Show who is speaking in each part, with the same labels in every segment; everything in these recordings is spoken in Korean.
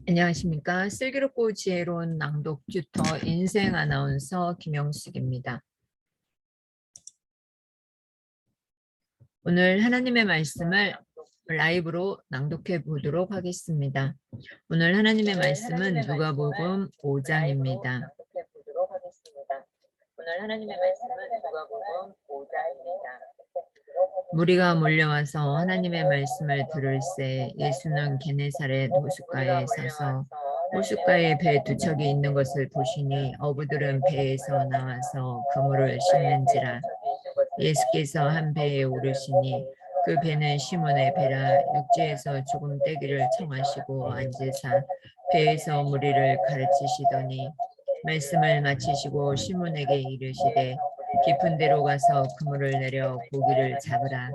Speaker 1: 안녕하십니까. 슬기롭고 지혜로운 낭독 튜터 인생 아나운서 김영숙입니다. 오늘 하나님의 말씀을 라이브로 낭독해 보도록 하겠습니다. 오늘 하나님의 말씀은 누가복음 5장입니다. 오늘 하나님의 말씀은 누가복음 5장입니다. 무리가 몰려와서 하나님의 말씀을 들을새 예수는 게네사렛 호숫가에 서서 호숫가에 배 두 척이 있는 것을 보시니 어부들은 배에서 나와서 그물을 씻는지라. 예수께서 한 배에 오르시니 그 배는 시몬의 배라. 육지에서 조금 떼기를 청하시고 앉으사 배에서 무리를 가르치시더니 말씀을 마치시고 시몬에게 이르시되 깊은 데로 가서 그물을 내려 고기를 잡으라.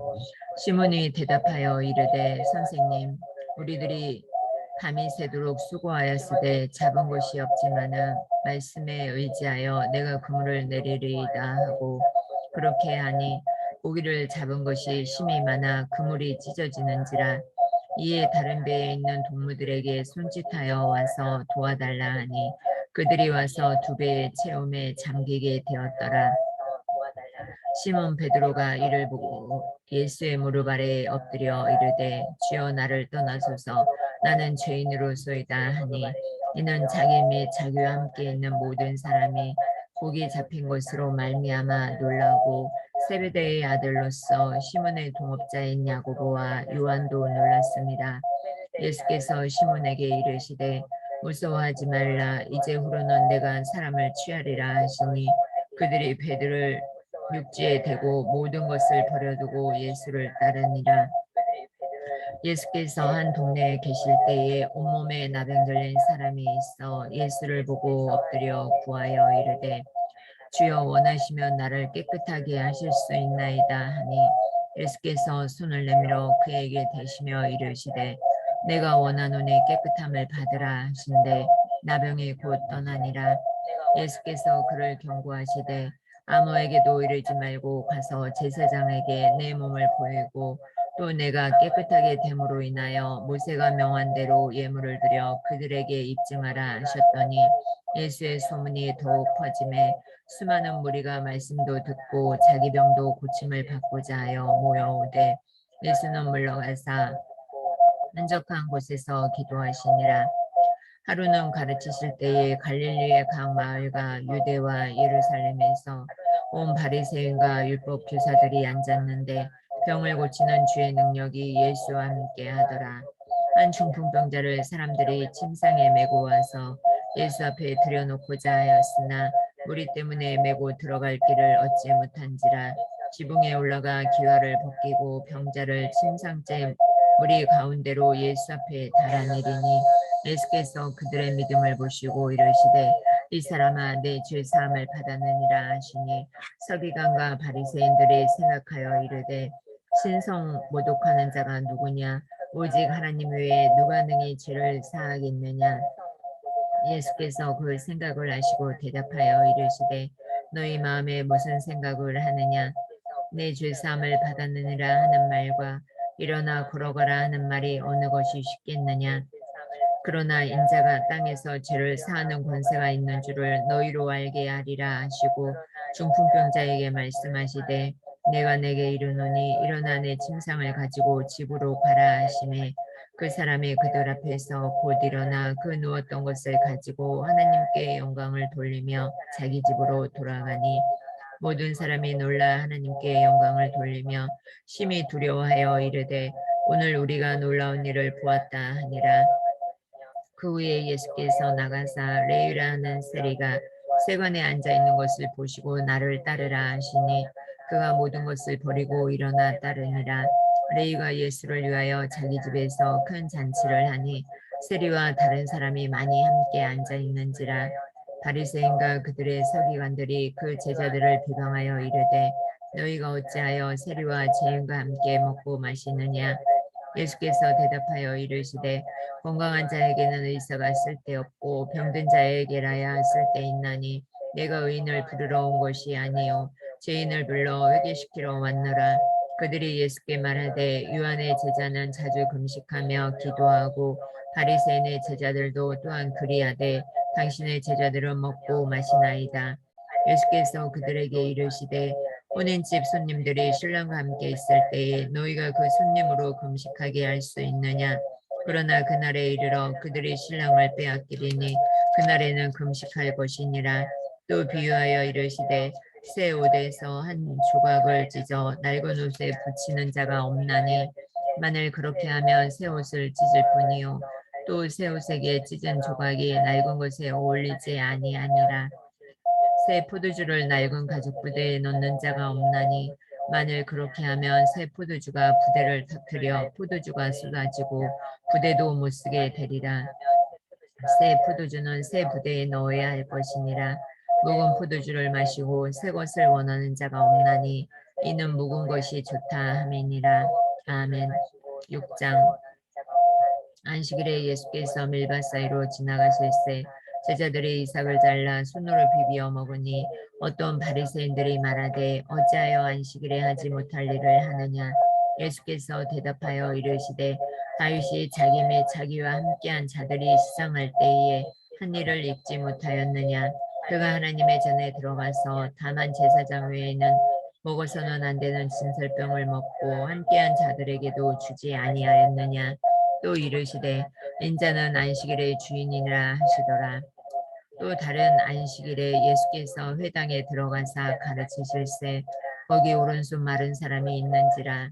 Speaker 1: 시몬이 대답하여 이르되 선생님, 우리들이 밤이 새도록 수고하였으되 잡은 것이 없지만은 말씀에 의지하여 내가 그물을 내리리이다 하고 그렇게 하니 고기를 잡은 것이 심히 많아 그물이 찢어지는지라. 이에 다른 배에 있는 동무들에게 손짓하여 와서 도와달라 하니 그들이 와서 두 배의 채움에 잠기게 되었더라. 시몬 베드로가 이를 보고 예수의 무릎 아래에 엎드려 이르되 주여 나를 떠나소서 나는 죄인으로소이다 하니 이는 자기 및 자기와 함께 있는 모든 사람이 고기 잡힌 것으로 말미암아 놀라고 세베대의 아들로서 시몬의 동업자인 야고보와 요한도 놀랐습니다. 예수께서 시몬에게 이르시되 무서워하지 말라. 이제후로는 내가 사람을 취하리라 하시니 그들이 배들을 육지에 대고 모든 것을 버려두고 예수를 따르니라. 예수께서 한 동네에 계실 때에 온몸에 나병 들린 사람이 있어 예수를 보고 엎드려 구하여 이르되 주여 원하시면 나를 깨끗하게 하실 수 있나이다 하니 예수께서 손을 내밀어 그에게 대시며 이르시되 내가 원하노니 깨끗함을 받으라 하신대 나병이 곧 떠나니라. 예수께서 그를 경고하시되 아무에게도 이르지 말고 가서 제사장에게 내 몸을 보이고 또 내가 깨끗하게 됨으로 인하여 모세가 명한 대로 예물을 드려 그들에게 입증하라 하셨더니 예수의 소문이 더욱 퍼지매 수많은 무리가 말씀도 듣고 자기 병도 고침을 받고자 하여 모여오되 예수는 물러가사 한적한 곳에서 기도하시니라. 하루는 가르치실 때에 갈릴리의 각 마을과 유대와 예루살렘에서 온 바리새인과 율법 교사들이 앉았는데 병을 고치는 주의 능력이 예수와 함께 하더라. 한 중풍병자를 사람들이 침상에 메고 와서 예수 앞에 들여놓고자 하였으나 무리 때문에 메고 들어갈 길을 얻지 못한지라. 지붕에 올라가 기와를 벗기고 병자를 침상째 무리 가운데로 예수 앞에 달아내리니 예수께서 그들의 믿음을 보시고 이르시되 이 사람아 내 죄 사함을 받았느니라 하시니 서기관과 바리새인들이 생각하여 이르되 신성 모독하는 자가 누구냐 오직 하나님 외에 누가 능히 죄를 사하겠느냐. 예수께서 그 생각을 아시고 대답하여 이르시되 너희 마음에 무슨 생각을 하느냐. 내 죄 사함을 받았느니라 하는 말과 일어나 걸어가라 하는 말이 어느 것이 쉽겠느냐. 그러나 인자가 땅에서 죄를 사하는 권세가 있는 줄을 너희로 알게 하리라 하시고 중풍병자에게 말씀하시되 내가 내게 이르노니 일어나 내 침상을 가지고 집으로 가라 하시매 그 사람이 그들 앞에서 곧 일어나 그 누웠던 것을 가지고 하나님께 영광을 돌리며 자기 집으로 돌아가니 모든 사람이 놀라 하나님께 영광을 돌리며 심히 두려워하여 이르되 오늘 우리가 놀라운 일을 보았다 하니라. 그 후에 예수께서 나가사 레위라 하는 세리가 세관에 앉아있는 것을 보시고 나를 따르라 하시니 그가 모든 것을 버리고 일어나 따르니라. 레위가 예수를 위하여 자기 집에서 큰 잔치를 하니 세리와 다른 사람이 많이 함께 앉아있는지라. 바리새인과 그들의 서기관들이 그 제자들을 비방하여 이르되 너희가 어찌하여 세리와 죄인과 함께 먹고 마시느냐. 예수께서 대답하여 이르시되 건강한 자에게는 의사가 쓸데없고 병든 자에게라야 쓸데있나니 내가 의인을 부르러 온 것이 아니요 죄인을 불러 회개시키러 왔노라. 그들이 예수께 말하되 요한의 제자는 자주 금식하며 기도하고 바리새인의 제자들도 또한 그리하되 당신의 제자들은 먹고 마시나이다. 예수께서 그들에게 이르시되 혼인집 손님들이 신랑과 함께 있을 때에 너희가 그 손님으로 금식하게 할 수 있느냐? 그러나 그날에 이르러 그들이 신랑을 빼앗기리니 그날에는 금식할 것이니라. 또 비유하여 이르시되 새 옷에서 한 조각을 찢어 낡은 옷에 붙이는 자가 없나니 만일 그렇게 하면 새 옷을 찢을 뿐이요 또 새 옷에게 찢은 조각이 낡은 것에 어울리지 아니하니라. 새 포도주를 낡은 가죽 부대에 넣는 자가 없나니 만일 그렇게 하면 새 포도주가 부대를 터뜨려 포도주가 쏟아지고 부대도 못 쓰게 되리라. 새 포도주는 새 부대에 넣어야 할 것이니라. 묵은 포도주를 마시고 새 것을 원하는 자가 없나니 이는 묵은 것이 좋다 함이니라. 아멘. 6장. 안식일에 예수께서 밀밭 사이로 지나가실새 제자들이 이삭을 잘라 손으로 비비어 먹으니 어떤 바리새인들이 말하되 어찌하여 안식일에 하지 못할 일을 하느냐. 예수께서 대답하여 이르시되 다윗이 자기 및 자기와 함께한 자들이 시장할 때에 한 일을 잊지 못하였느냐. 그가 하나님의 전에 들어가서 다만 제사장 외에는 먹어서는 안 되는 진설병을 먹고 함께한 자들에게도 주지 아니하였느냐. 또 이르시되 인자는 안식일의 주인이라 하시더라. 또 다른 안식일에 예수께서 회당에 들어가사 가르치실새 거기 오른손 마른 사람이 있는지라.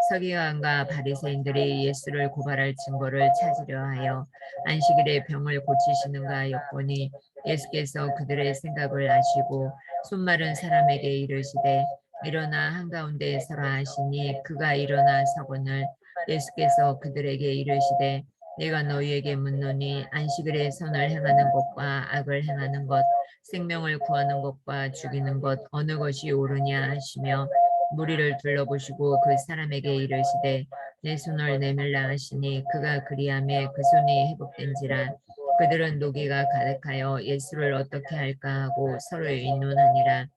Speaker 1: 서기관과 바리새인들이 예수를 고발할 증거를 찾으려 하여 안식일에 병을 고치시는가 하였더니 예수께서 그들의 생각을 아시고 손 마른 사람에게 이르시되 일어나 한가운데에 서라 하시니 그가 일어나 서거늘 예수께서 그들에게 이르시되 내가 너희에게 묻노니 안식일에 선을 행하는 것과 악을 행하는 것, 생명을 구하는 것과 죽이는 것 어느 것이 옳으냐 하시며 무리를 둘러보시고 그 사람에게 이르시되 내 손을 내밀라 하시니 그가 그리하며 그 손이 회복된지라. 그들은 노기가 가득하여 예수를 어떻게 할까 하고 서로 의논하니라.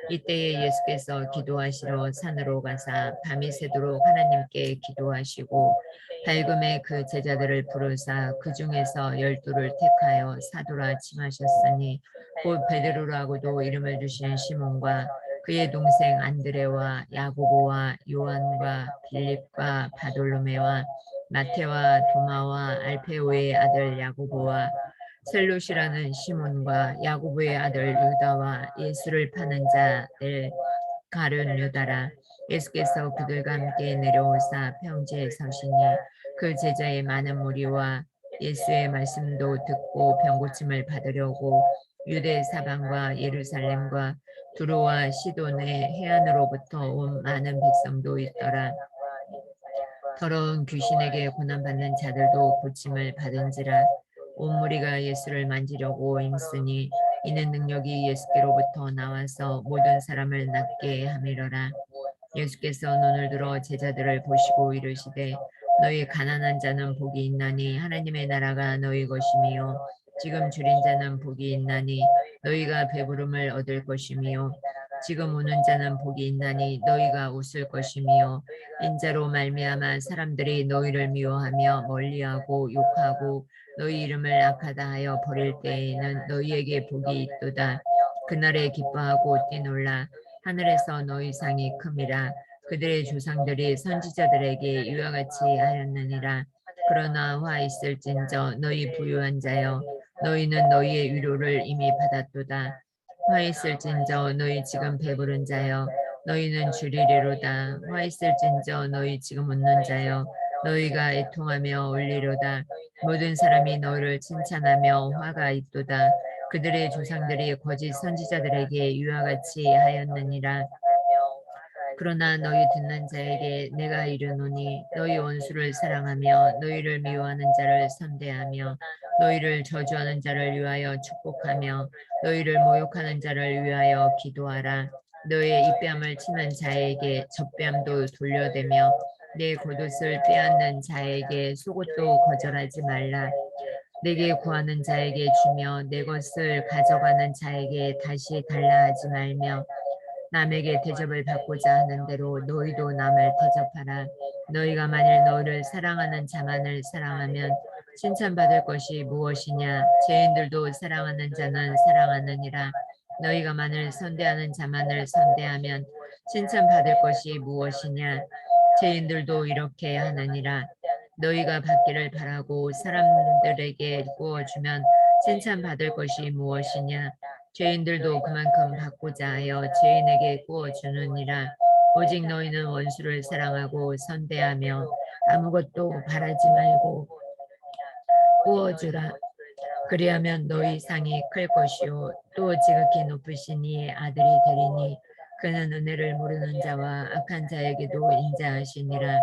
Speaker 1: 이때에 예수께서 기도하시러 산으로 가사 밤이 새도록 하나님께 기도하시고 밝음에 그 제자들을 부르사 그 중에서 12를 택하여 사도라 칭하셨으니 곧 베드로라고도 이름을 주신 시몬과 그의 동생 안드레와 야고보와 요한과 빌립과 바돌로메와 마테와 도마와 알페오의 아들 야고보와 셀롯이라는 시몬과 야고보의 아들 유다와 예수를 파는 자들 가룟 유다라. 예수께서 그들과 함께 내려오사 평지에 서시니 그 제자의 많은 무리와 예수의 말씀도 듣고 병고침을 받으려고 유대 사방과 예루살렘과 두로와 시돈의 해안으로부터 온 많은 백성도 있더라. 더러운 귀신에게 고난받는 자들도 고침을 받은지라. 온 무리가 예수를 만지려고 힘쓰니 이는 능력이 예수께로부터 나와서 모든 사람을 낫게 함이로라. 예수께서 눈을 들어 제자들을 보시고 이르시되 너희 가난한 자는 복이 있나니 하나님의 나라가 너희 것이미요. 지금 줄인 자는 복이 있나니 너희가 배부름을 얻을 것이미요. 지금 우는 자는 복이 있나니 너희가 웃을 것이미요. 인자로 말미암아 사람들이 너희를 미워하며 멀리하고 욕하고 너희 이름을 악하다 하여 버릴 때에는 너희에게 복이 있도다. 그날에 기뻐하고 뛰놀라. 하늘에서 너희 상이 큼이라. 그들의 조상들이 선지자들에게 이와 같이 하였느니라. 그러나 화 있을진저 너희 부유한 자여 너희는 너희의 위로를 이미 받았도다. 화 있을진저 너희 지금 배부른 자여 너희는 주리리로다. 화 있을진저 너희 지금 웃는 자여 너희가 애통하며 울리로다. 모든 사람이 너희를 칭찬하며 화가 있도다. 그들의 조상들이 거짓 선지자들에게 이와 같이 하였느니라. 그러나 너희 듣는 자에게 내가 이르노니 너희 원수를 사랑하며 너희를 미워하는 자를 선대하며 너희를 저주하는 자를 위하여 축복하며 너희를 모욕하는 자를 위하여 기도하라. 너의 입뺨을 치는 자에게 젖뺨도 돌려대며 내 겉옷을 빼앗는 자에게 속옷도 거절하지 말라. 내게 구하는 자에게 주며 내 것을 가져가는 자에게 다시 달라 하지 말며 남에게 대접을 받고자 하는 대로 너희도 남을 대접하라. 너희가 만일 너희를 사랑하는 자만을 사랑하면 칭찬받을 것이 무엇이냐? 죄인들도 사랑하는 자는 사랑하느니라. 너희가 만일 선대하는 자만을 선대하면 칭찬받을 것이 무엇이냐? 죄인들도 이렇게 하느니라. 너희가 받기를 바라고 사람들에게 구워주면 칭찬받을 것이 무엇이냐? 죄인들도 그만큼 받고자 하여 죄인에게 구워주느니라. 오직 너희는 원수를 사랑하고 선대하며 아무것도 바라지 말고 구워주라. 그리하면 너희 상이 클 것이요 또 지극히 높으신 이의 아들이 되리니 그는 은혜를 모르는 자와 악한 자에게도 인자하시니라.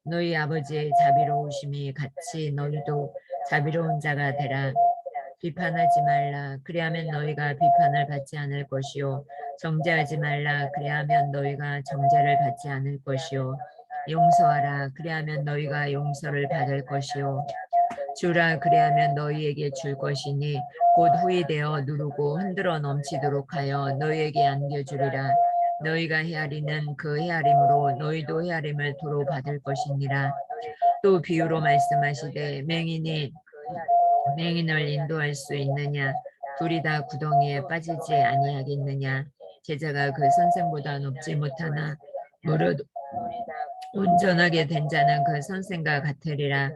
Speaker 1: 너희 아버지의 자비로우심이 같이 너희도 자비로운 자가 되라. 비판하지 말라. 그리하면 너희가 비판을 받지 않을 것이요 정죄하지 말라. 그리하면 너희가 정죄를 받지 않을 것이요 용서하라. 그리하면 너희가 용서를 받을 것이요 주라. 그리하면 너희에게 줄 것이니 곧 후이 되어 누르고 흔들어 넘치도록 하여 너희에게 안겨주리라. 너희가 헤아리는 그 헤아림으로 너희도 헤아림을 도로 받을 것이니라. 또 비유로 말씀하시되 맹인을 인도할 수 있느냐? 둘이 다 구덩이에 빠지지 아니하겠느냐? 제자가 그 선생보다 높지 못하나 무릇 온전하게 된 자는 그 선생과 같으리라.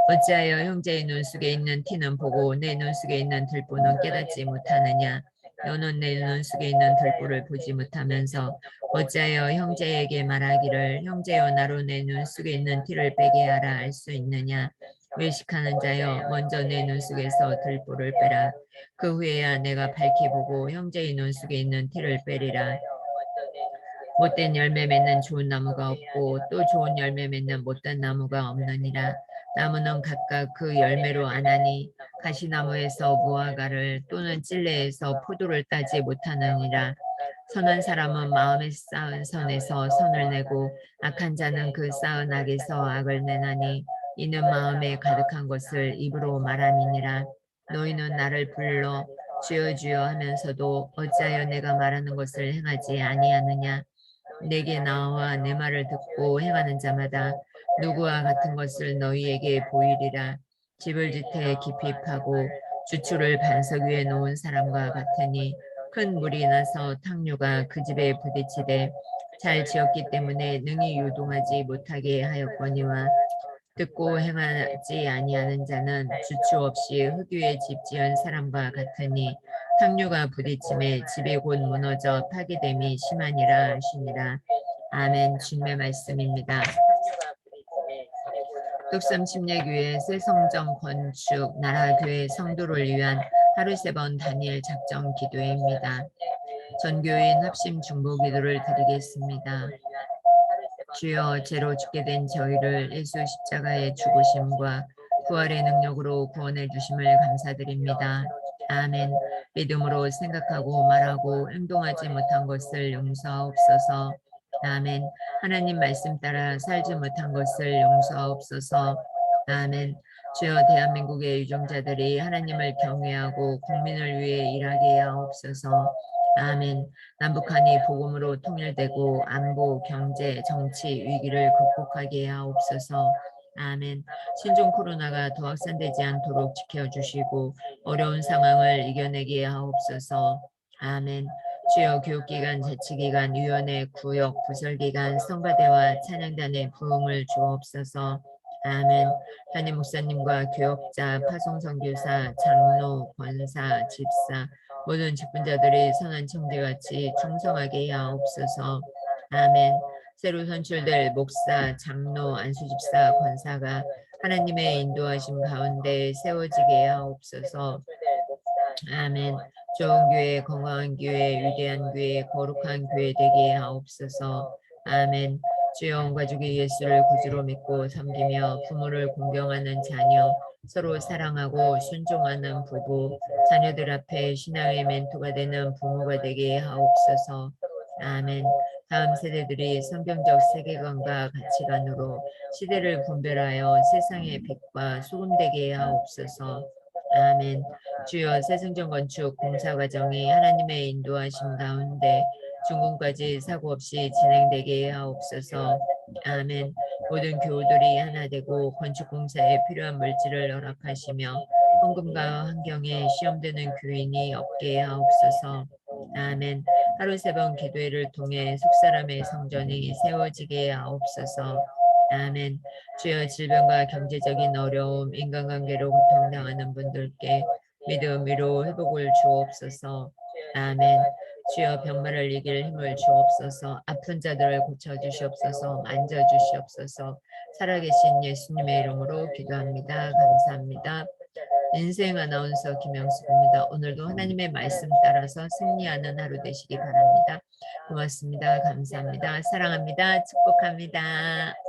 Speaker 1: 어찌하여 형제의 눈 속에 있는 티는 보고 내 눈 속에 있는 들보는 깨닫지 못하느냐? 너는 내 눈 속에 있는 들보를 보지 못하면서 어찌하여 형제에게 말하기를 형제여 나로 내 눈 속에 있는 티를 빼게 하라 할 수 있느냐? 외식하는 자여 먼저 내 눈 속에서 들보를 빼라. 그 후에야 내가 밝히 보고 형제의 눈 속에 있는 티를 빼리라. 못된 열매 맺는 좋은 나무가 없고 또 좋은 열매 맺는 못된 나무가 없느니라. 나무는 각각 그 열매로 아나니 가시나무에서 무화과를 또는 찔레에서 포도를 따지 못하느니라. 선한 사람은 마음에 쌓은 선에서 선을 내고 악한 자는 그 쌓은 악에서 악을 내나니 이는 마음에 가득한 것을 입으로 말함이니라. 너희는 나를 불러 주여 주여 하면서도 어찌하여 내가 말하는 것을 행하지 아니하느냐? 내게 나와 내 말을 듣고 행하는 자마다 누구와 같은 것을 너희에게 보이리라. 집을 지태 깊이 파고 주추를 반석 위에 놓은 사람과 같으니 큰 물이 나서 탕류가 그 집에 부딪히되 잘 지었기 때문에 능히 유동하지 못하게 하였거니와 듣고 행하지 아니하는 자는 주추 없이 흙 위에 집 지은 사람과 같으니 탕류가 부딪힘에 집이 곧 무너져 파괴됨이 심하니라 하시니라. 아멘. 주님의 말씀입니다. 뚝섬 침례교회 새 성전 건축 나라 교회 성도를 위한 하루 3번 다니엘 작정 기도회입니다. 전교인 합심 중보 기도를 드리겠습니다. 주여 죄로 죽게 된 저희를 예수 십자가의 죽으심과 부활의 능력으로 구원해 주심을 감사드립니다. 아멘. 믿음으로 생각하고 말하고 행동하지 못한 것을 용서하옵소서. 아멘. 하나님 말씀 따라 살지 못한 것을 용서하옵소서. 아멘. 주여 대한민국의 유종자들이 하나님을 경외하고 국민을 위해 일하게 하옵소서. 아멘. 남북한이 복음으로 통일되고 안보, 경제, 정치 위기를 극복하게 하옵소서. 아멘. 신종 코로나가 더 확산되지 않도록 지켜주시고 어려운 상황을 이겨내게 하옵소서. 아멘. 주요 교육기관, 자치기관, 위원회, 구역, 부설기관, 성가대와 찬양단의 부흥을 주옵소서. 아멘. 담임 목사님과 교역자, 파송선교사, 장로, 권사, 집사, 모든 직분자들이 선한 청지같이 충성하게 하옵소서. 아멘. 새로 선출될 목사, 장로, 안수집사, 권사가 하나님의 인도하심 가운데 세워지게 하옵소서. 아멘. 좋은 교회, 건강한 교회, 위대한 교회, 거룩한 교회 되게 하옵소서. 아멘. 주여 온 가족이 예수를 구주로 믿고 섬기며 부모를 공경하는 자녀, 서로 사랑하고 순종하는 부부, 자녀들 앞에 신앙의 멘토가 되는 부모가 되게 하옵소서. 아멘. 다음 세대들이 성경적 세계관과 가치관으로 시대를 분별하여 세상의 빛과 소금 되게 하옵소서. 아멘. 주여 새성전 건축 공사 과정이 하나님의 인도하심 가운데 준공까지 사고 없이 진행되게 하옵소서. 아멘. 모든 교우들이 하나 되고 건축공사에 필요한 물질을 허락하시며 헌금과 환경에 시험되는 교인이 없게 하옵소서. 아멘. 하루 3번 기도회를 통해 속사람의 성전이 세워지게 하옵소서. 아멘. 주여 질병과 경제적인 어려움, 인간관계로 고통당하는 분들께 믿음, 위로, 회복을 주옵소서. 아멘. 주여 병마를 이길 힘을 주옵소서. 아픈 자들을 고쳐주시옵소서. 만져주시옵소서. 살아계신 예수님의 이름으로 기도합니다. 감사합니다. 인생 아나운서 김영숙입니다. 오늘도 하나님의 말씀 따라서 승리하는 하루 되시기 바랍니다. 고맙습니다. 감사합니다. 사랑합니다. 축복합니다.